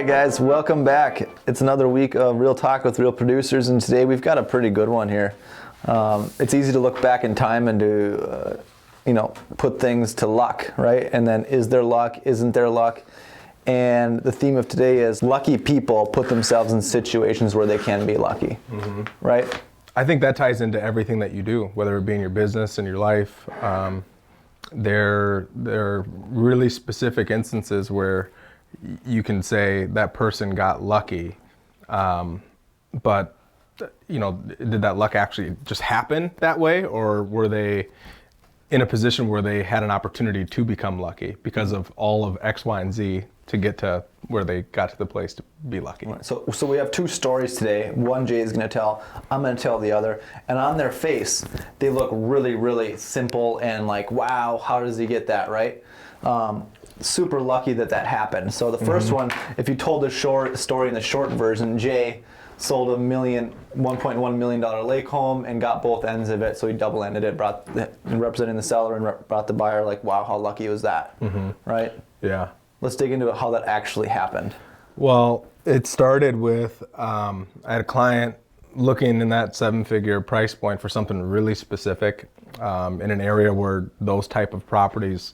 right, guys, welcome back. It's another week of Real Talk with Real Producers, and today we've got a pretty good one here. It's easy to look back in time and to, put things to luck, right? And then is there luck, isn't there luck? And the theme of today is lucky people put themselves in situations where they can be lucky, right? I think that ties into everything that you do, whether it be in your business, in your life. There are really specific instances where you can say that person got lucky, but did that luck actually just happen that way, or were they in a position where they had an opportunity to become lucky because of all of X, Y, and Z to get to where they got to the place to be lucky? Right, so we have two stories today. One Jay is going to tell, I'm going to tell the other, and on their face, they look really, really simple and like, wow, how does he get that, right? Super lucky that happened. So the first one, if you told the short story in the short version, Jay sold $1.1 million lake home and got both ends of it. So he double-ended it, representing the seller and brought the buyer like, wow, how lucky was that, right? Yeah. Let's dig into how that actually happened. Well, it started with, I had a client looking in that 7-figure price point for something really specific in an area where those type of properties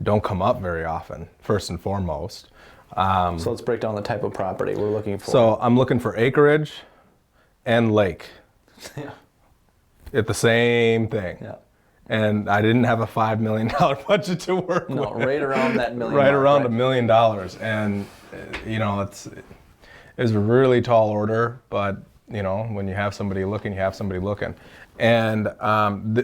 don't come up very often, first and foremost. So let's break down the type of property we're looking for. So I'm looking for acreage and lake. Yeah. At the same thing. Yeah. And I didn't have a $5 million budget to work with. No, right around that million. Right around $1 million. And, it was a really tall order, but, when you have somebody looking, you have somebody looking. And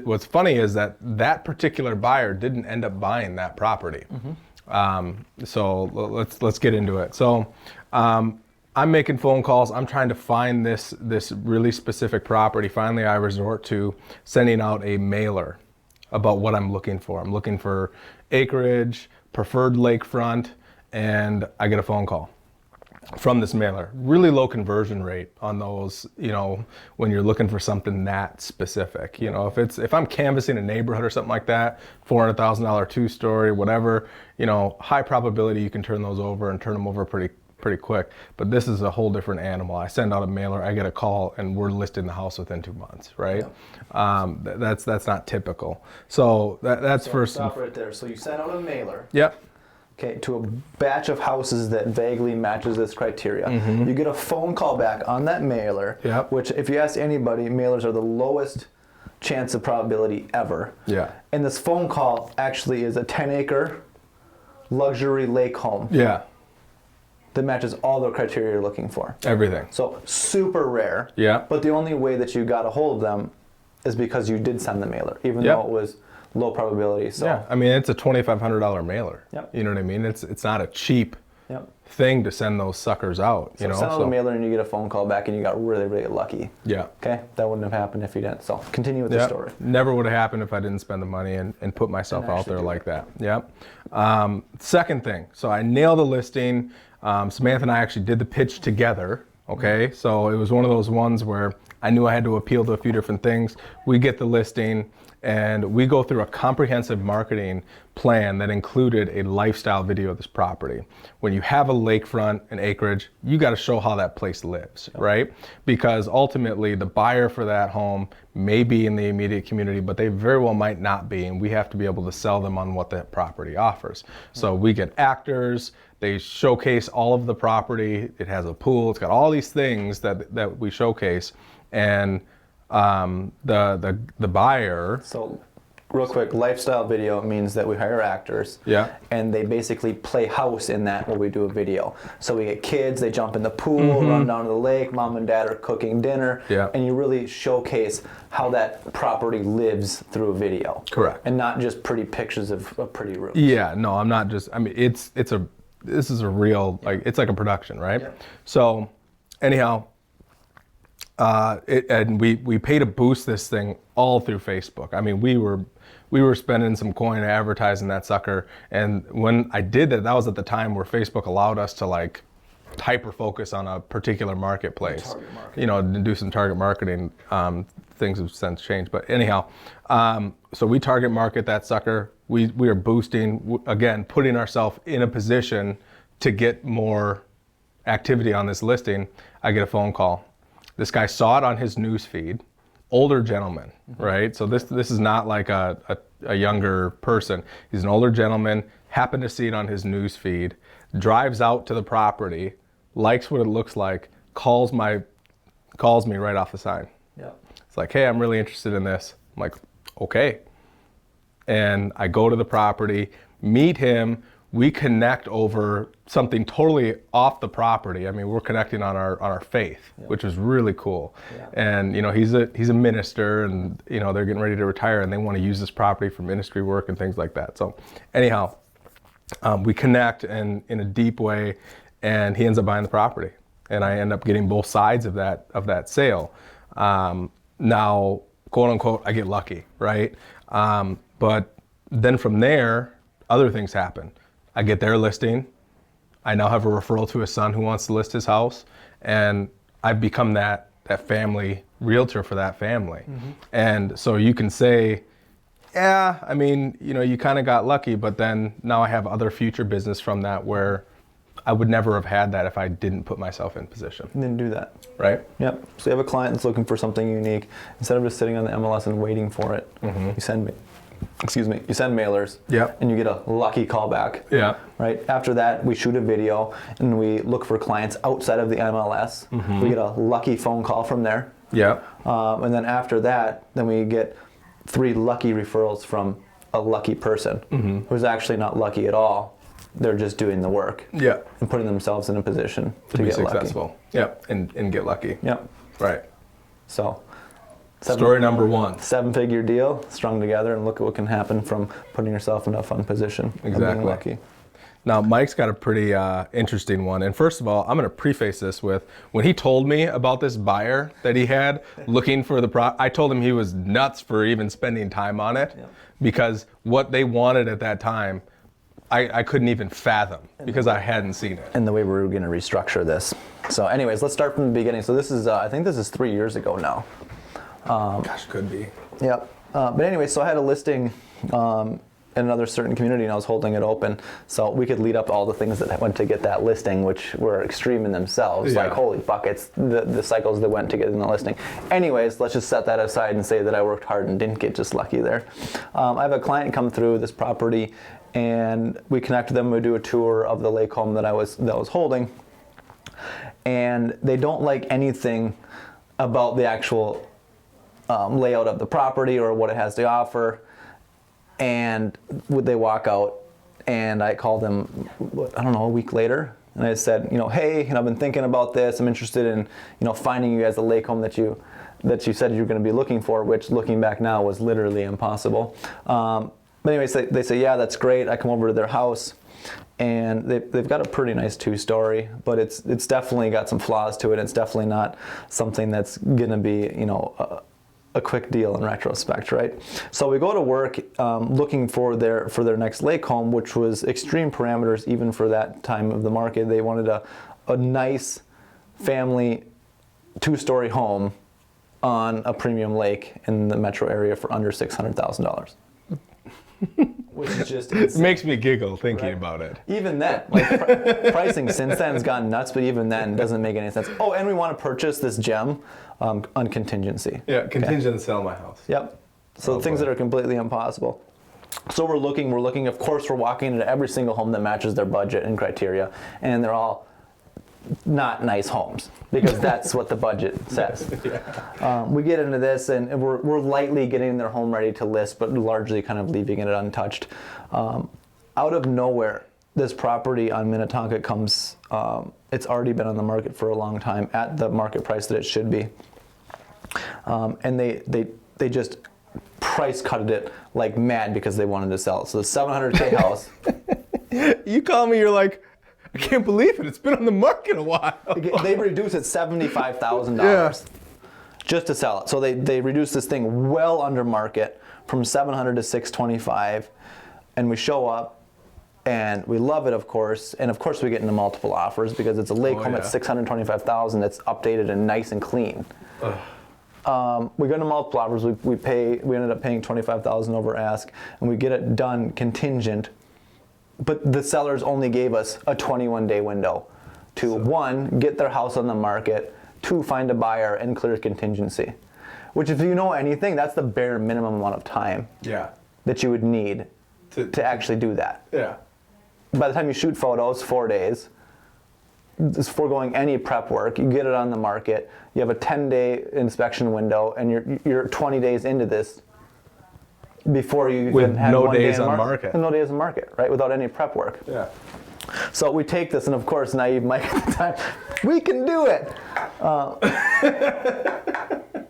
what's funny is that particular buyer didn't end up buying that property. So let's get into it. So I'm making phone calls. I'm trying to find this really specific property. Finally, I resort to sending out a mailer about what I'm looking for. I'm looking for acreage, preferred lakefront, and I get a phone call from this mailer. Really low conversion rate on those, when you're looking for something that specific. If I'm canvassing a neighborhood or something like that, $400,000 2-story, whatever, high probability you can turn those over and turn them over pretty quick. But this is a whole different animal. I send out a mailer, I get a call, and we're listing the house within 2 months, right? Yeah. That's not typical. So that's first. Stop right there. So you send out a mailer. Yep. Okay, to a batch of houses that vaguely matches this criteria. You get a phone call back on that mailer, which if you ask anybody, mailers are the lowest chance of probability ever. Yeah. And this phone call actually is a 10-acre luxury lake home. Yeah. That matches all the criteria you're looking for. Everything. So super rare. Yeah. But the only way that you got a hold of them is because you did send the mailer, even though it was low probability. So yeah, I mean, it's a $2,500 mailer. Yep. You know what I mean? It's not a cheap thing to send those suckers out. So send out a mailer and you get a phone call back and you got really, really lucky. Yeah. Okay, that wouldn't have happened if you didn't. So continue with the story. Never would have happened if I didn't spend the money and put myself out there like that. Yeah. Second thing, so I nailed the listing. Samantha and I actually did the pitch together. Okay, so it was one of those ones where I knew I had to appeal to a few different things. We get the listing and we go through a comprehensive marketing plan that included a lifestyle video of this property. When you have a lakefront and acreage, you got to show how that place lives, right? Because ultimately the buyer for that home may be in the immediate community, but they very well might not be, and we have to be able to sell them on what that property offers. So we get actors, they showcase all of the property, it has a pool, it's got all these things that we showcase, and the buyer. So real quick, lifestyle video means that we hire actors. Yeah. And they basically play house in that while we do a video. So we get kids, they jump in the pool, run down to the lake, mom and dad are cooking dinner. Yeah. And you really showcase how that property lives through a video. Correct. And not just pretty pictures of pretty rooms. Yeah, no, I'm not just, I mean, this is a real, it's like a production, right? Yeah. So anyhow, and we pay to boost this thing all through Facebook. I mean, we were spending some coin advertising that sucker. And when I did that was at the time where Facebook allowed us to hyper focus on a particular marketplace, and do some target marketing. Things have since changed, but anyhow, so we target market that sucker. We are boosting, again, putting ourselves in a position to get more activity on this listing, I get a phone call. This guy saw it on his news feed, older gentleman, right? So this is not like a younger person. He's an older gentleman, happened to see it on his news feed, drives out to the property, likes what it looks like, calls me right off the sign. Yeah. It's like, hey, I'm really interested in this. I'm like, okay. And I go to the property, meet him, we connect over something totally off the property. I mean, we're connecting on our faith, which was really cool. Yeah. And you know, he's a minister, and you know, they're getting ready to retire, and they want to use this property for ministry work and things like that. So, anyhow, we connect in a deep way, and he ends up buying the property, and I end up getting both sides of that sale. Now, quote unquote, I get lucky, right? But then from there, other things happen. I get their listing. I now have a referral to his son who wants to list his house, and I've become that family realtor for that family. And so you can say, yeah, I mean, you know, you kind of got lucky, but then now I have other future business from that where I would never have had that if I didn't put myself in position. Didn't do that. Right? Yep. So you have a client that's looking for something unique. Instead of just sitting on the MLS and waiting for it, you send mailers. Yeah. And you get a lucky callback. Yeah. Right. After that, we shoot a video and we look for clients outside of the MLS. We get a lucky phone call from there. Yeah. And then after that, then we get 3 lucky referrals from a lucky person who's actually not lucky at all. They're just doing the work. Yeah. And putting themselves in a position to be get successful. lucky. Yeah. And get lucky. Yep. Right. So. Story number 1. 7-figure deal strung together, and look at what can happen from putting yourself in a fun position. And being lucky. Now, Mike's got a pretty interesting one. And first of all, I'm going to preface this with, when he told me about this buyer that he had looking for I told him he was nuts for even spending time on it, because what they wanted at that time, I couldn't even fathom because I hadn't seen it. And the way we were going to restructure this. So anyways, let's start from the beginning. So this is, I think this is 3 years ago now. Gosh, could be. Yep. But anyway, so I had a listing in another certain community, and I was holding it open, so we could lead up all the things that went to get that listing, which were extreme in themselves. Yeah. Like, holy buckets, the cycles that went to get in the listing. Anyways, let's just set that aside and say that I worked hard and didn't get just lucky there. I have a client come through this property, and we connect them. We do a tour of the lake home that I was holding, and they don't like anything about the actual layout of the property or what it has to offer, and they walk out, and I called them, I don't know, a week later, and I said, hey, I've been thinking about this. I'm interested in, finding you guys a lake home that you said you were going to be looking for, which looking back now was literally impossible. But anyways, they say, yeah, that's great. I come over to their house, and they've got a pretty nice 2-story, but it's definitely got some flaws to it. It's definitely not something that's going to be, a quick deal in retrospect, right? So we go to work looking for their next lake home, which was extreme parameters even for that time of the market. They wanted a nice family 2-story home on a premium lake in the metro area for under $600,000. Which is just it makes me giggle thinking about it. Even then, pricing since then has gone nuts, but even then doesn't make any sense. Oh, and we want to purchase this gem on contingency. Yeah, contingent to sell my house. Yep. So things that are completely impossible. So we're looking, of course, we're walking into every single home that matches their budget and criteria, and they're all not nice homes, because that's what the budget says. We get into this, and we're lightly getting their home ready to list, but largely kind of leaving it untouched. Out of nowhere, this property on Minnetonka comes, it's already been on the market for a long time at the market price that it should be. And they just price cutted it like mad because they wanted to sell it. So the $700K house. You call me, you're like, I can't believe it. It's been on the market a while. They reduced it $75,000 just to sell it. So they reduced this thing well under market from $700 to $625, and we show up, and we love it, of course. And of course, we get into multiple offers because it's a lake home at $625,000 that's updated and nice and clean. We go into multiple offers. We ended up paying $25,000 over ask, and we get it done contingent. But the sellers only gave us a 21-day window to one, get their house on the market, two, find a buyer and clear contingency. Which, if you know anything, that's the bare minimum amount of time that you would need to actually do that. Yeah. By the time you shoot photos, 4 days, it's foregoing any prep work. You get it on the market. You have a 10-day inspection window, and you're 20 days into this before you with even had no 1 day days in on market. No days on market, right? Without any prep work. Yeah. So we take this, and of course, naive Mike at the time, we can do it.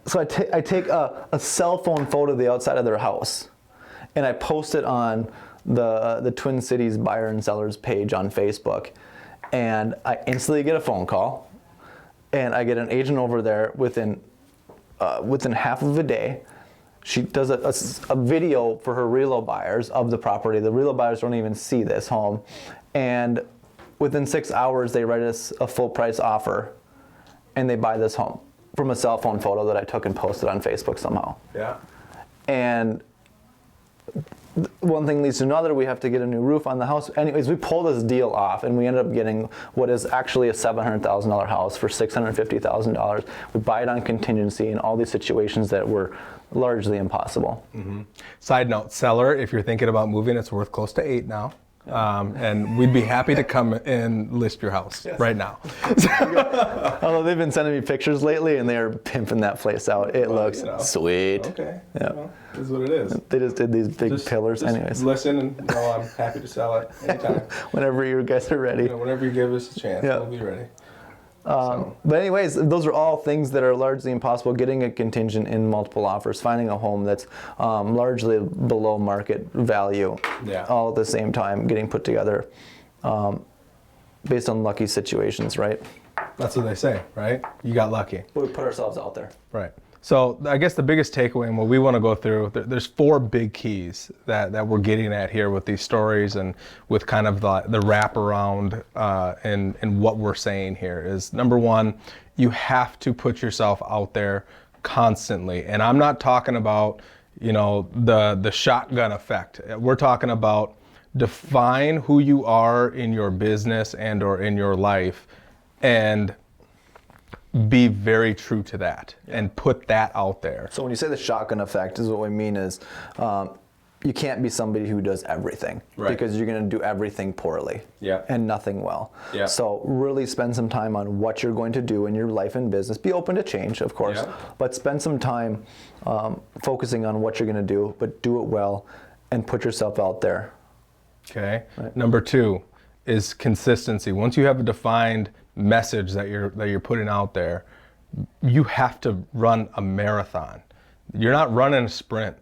So I take a cell phone photo of the outside of their house, and I post it on the Twin Cities buyer and sellers page on Facebook, and I instantly get a phone call, and I get an agent over there within half of a day. She does a video for her Relo buyers of the property. The Relo buyers don't even see this home, and within 6 hours they write us a full price offer, and they buy this home from a cell phone photo that I took and posted on Facebook somehow. Yeah. And one thing leads to another. We have to get a new roof on the house. Anyways, we pull this deal off, and we ended up getting what is actually a $700,000 house for $650,000. We buy it on contingency in all these situations that were largely impossible. Mm-hmm. Side note, seller, if you're thinking about moving, it's worth close to 8 now. And we'd be happy to come and list your house right now. Although they've been sending me pictures lately, and they are pimping that place out. It looks sweet. Okay. Yeah. Well, this is what it is. They just did these big pillars. Anyways, listen, and I'm happy to sell it anytime. Whenever you guys are ready. Whenever you give us a chance, we'll be ready. But anyways, those are all things that are largely impossible. Getting a contingent in multiple offers, finding a home that's largely below market value, all at the same time, getting put together based on lucky situations, right? That's what they say, right? You got lucky. We put ourselves out there. Right. So I guess the biggest takeaway and what we want to go through, there's 4 big keys that we're getting at here with these stories and with kind of the wraparound and what we're saying here is, number 1, you have to put yourself out there constantly. And I'm not talking about, the shotgun effect. We're talking about define who you are in your business and or in your life, and be very true to that and put that out there. So when you say the shotgun effect, is what we mean is you can't be somebody who does everything, because you're going to do everything poorly and nothing well. So really spend some time on what you're going to do in your life and business. Be open to change, of course, but spend some time focusing on what you're going to do, but do it well and put yourself out there. Okay. Number 2 is consistency. Once you have a defined message that you're putting out there, you have to run a marathon. You're not running a sprint.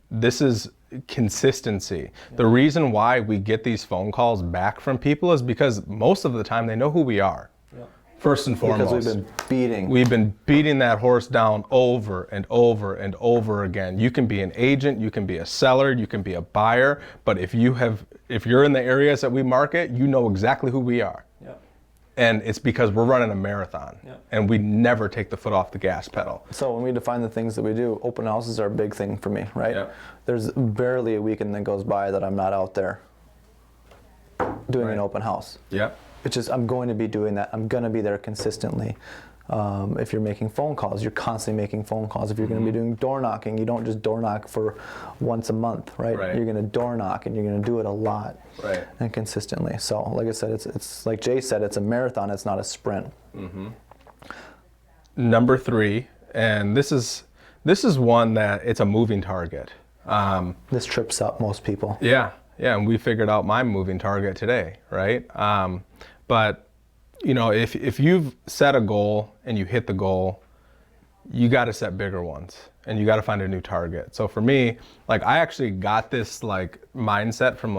This is consistency. The reason why we get these phone calls back from people is because most of the time they know who we are. First and foremost. Because we've been beating that horse down over and over and over again. You can be an agent, you can be a seller, you can be a buyer, but if you're in the areas that we market, you know exactly who we are. And it's because we're running a marathon, and we never take the foot off the gas pedal. So when we define the things that we do, open houses are a big thing for me, right? There's barely a weekend that goes by that I'm not out there doing an open house. It's just, I'm going to be doing that. I'm going to be there consistently. If you're making phone calls, you're constantly making phone calls. If you're going to be doing door knocking, you don't just door knock for once a month, right? You're going to door knock, and you're going to do it a lot and consistently. So like I said, it's like Jay said, it's a marathon. It's not a sprint. Number 3, and this is one that it's a moving target. This trips up most people. Yeah, and we figured out my moving target today, right? But if you've set a goal and you hit the goal, you got to set bigger ones, and you got to find a new target. So for me, like, I actually got this mindset from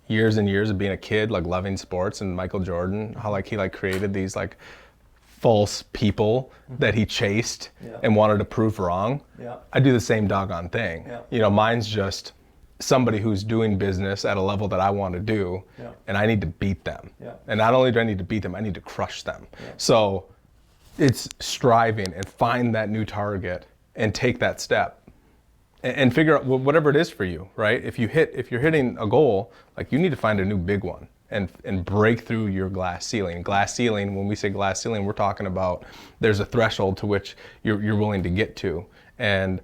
years and years of being a kid, loving sports, and Michael Jordan, how he created these false people that he chased and wanted to prove wrong. I do the same doggone thing. Mine's just somebody who's doing business at a level that I want to do, and I need to beat them. And not only do I need to beat them, I need to crush them. So it's striving and find that new target and take that step and figure out whatever it is for you, right? If you're hitting a goal, you need to find a new big one and break through your glass ceiling. Glass ceiling, when we say glass ceiling, we're talking about there's a threshold to which you're willing to get to. And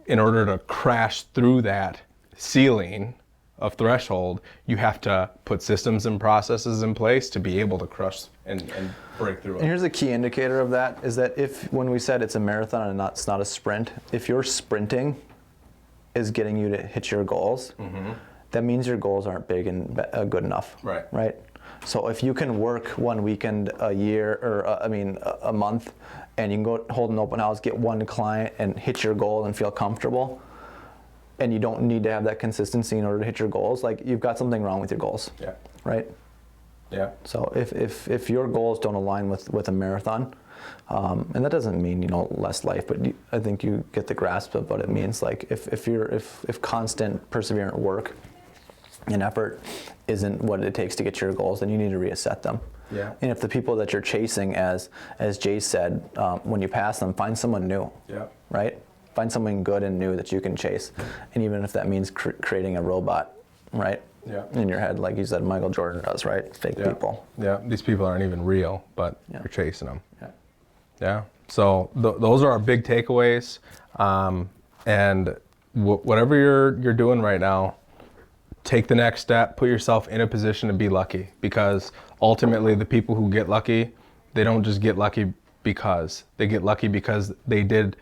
in order to crash through that ceiling of threshold, you have to put systems and processes in place to be able to crush and break through it. And here's a key indicator of that is that if, when we said it's a marathon and it's not a sprint, if your sprinting is getting you to hit your goals, that means your goals aren't big and good enough. Right. So if you can work one weekend a year, or a month, and you can go hold an open house, get one client, and hit your goal and feel comfortable, and you don't need to have that consistency in order to hit your goals, like you've got something wrong with your goals. Yeah. Right. Yeah. So if your goals don't align with a marathon, and that doesn't mean less life, but I think you get the grasp of what it means. Like if constant perseverant work and effort isn't what it takes to get your goals, then you need to reset them. Yeah. And if the people that you're chasing, as Jay said, when you pass them, find someone new. Yeah. Right. Find someone good and new that you can chase, and even if that means creating a robot, right? Yeah. In your head, like you said, Michael Jordan does, right? Fake people. Yeah. These people aren't even real, but you're chasing them. Yeah. Yeah. So those are our big takeaways. And whatever you're doing right now, take the next step. Put yourself in a position to be lucky, because ultimately the people who get lucky, they don't just get lucky because they get lucky because they did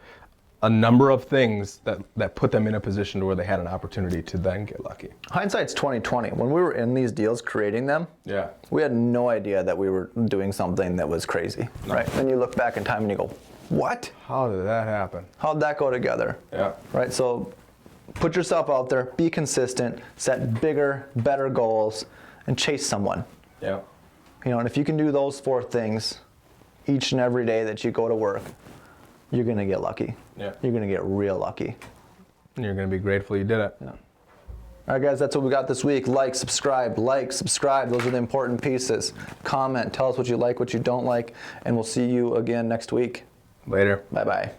a number of things that put them in a position to where they had an opportunity to then get lucky. Hindsight's 20/20. When we were in these deals creating them, Yeah. we had no idea that we were doing something that was crazy, right? Then you look back in time and you go, what? How did that happen? How'd that go together? Yeah. Right, so put yourself out there, be consistent, set bigger, better goals, and chase someone. Yeah. And if you can do those 4 things each and every day that you go to work, you're gonna get lucky. Yeah. You're gonna get real lucky. And you're going to be grateful you did it. Yeah. All right, guys, that's what we got this week. Like, subscribe. Those are the important pieces. Comment, tell us what you like, what you don't like, and we'll see you again next week. Later. Bye-bye.